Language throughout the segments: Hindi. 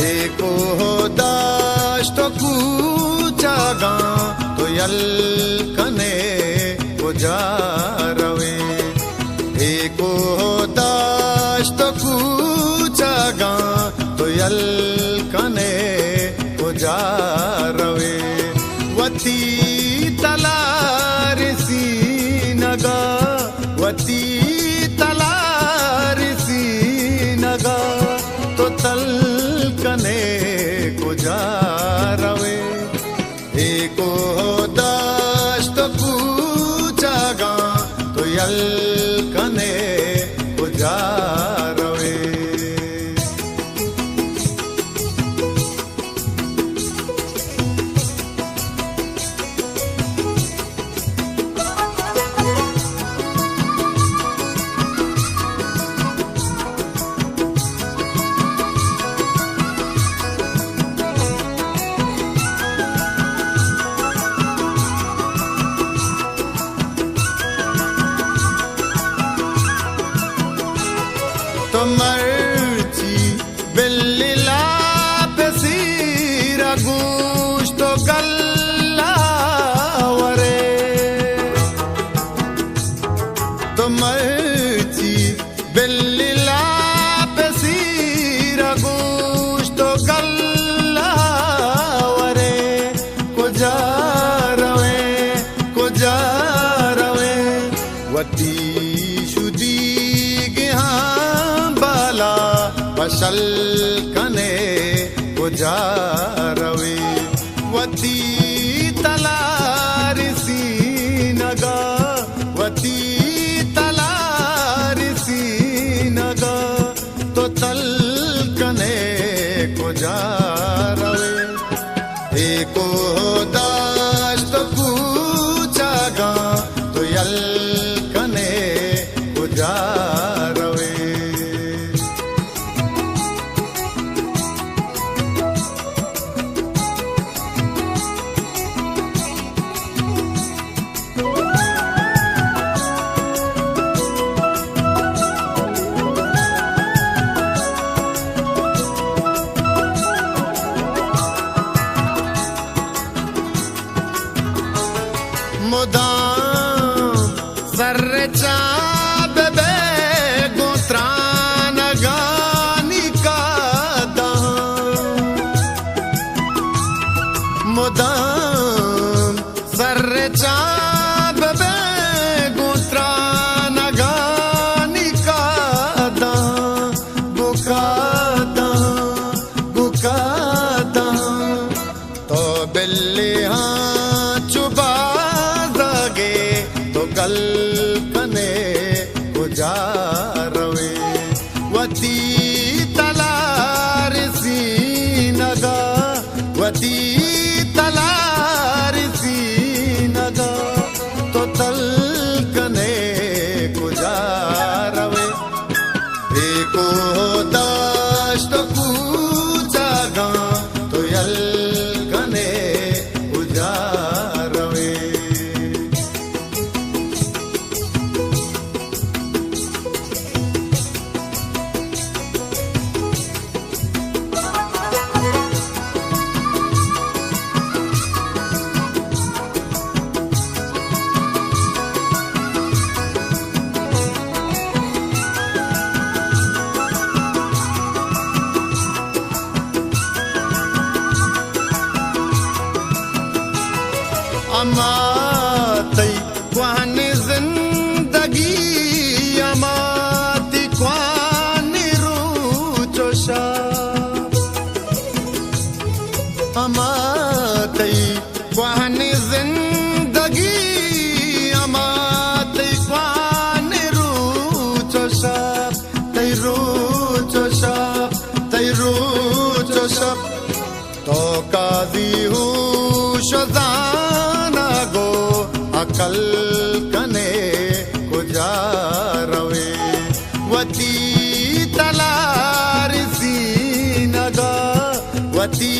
एको दाश्त कूचागा तो यल कने पुजारवे एको दाश्त कूचागा तो यल कने पुजारवे वती तलारसी नगा वती तलारसी नगा तो तल कने पुजारवे एको दाश्त कूचागा तो यल कने पुजारवे तो मर्ची बिल्लिला पेसीरा गुश्त तो गल्ला वरे तो मर्ची बिल्लिला पेसीरा गुश्त तो गल्ला वरे कुजा रवे वती शुदी फसल कने पुजारवे वती तलारसी नगा वती तलारसी नगा तो तल कने पुजारवे एको दाश्त कूचागा तो यल कने पुजारवे मुदाम सर्रे चाब बे गोत्रान गानी का मुदाम सर्रे चाब बे गोत्रान गानी का बुकादा तो बिल्ली चुबा तो गल कने पुजारवे वती तलारसी नगा वती तलारसी नगा तो तल कने पुजारवे एको दाश्त कूचागा तो यल कने पुजारवे अमाती क्वान जिंदगी अमाती क्वान रूचोशा अमाती क्वान जिंदगी अमाती क्वान रूचोशा तै रूचोशा तो कादी हूँ शदाना गो अकल कने पुजारवे वती तलारसी नगा वती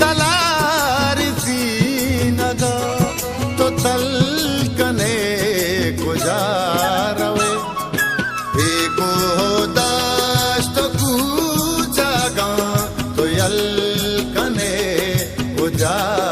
तलारसी नगा तो तल कने पुजारवे एको दाश्त कूचागा तो तल कने उजाड़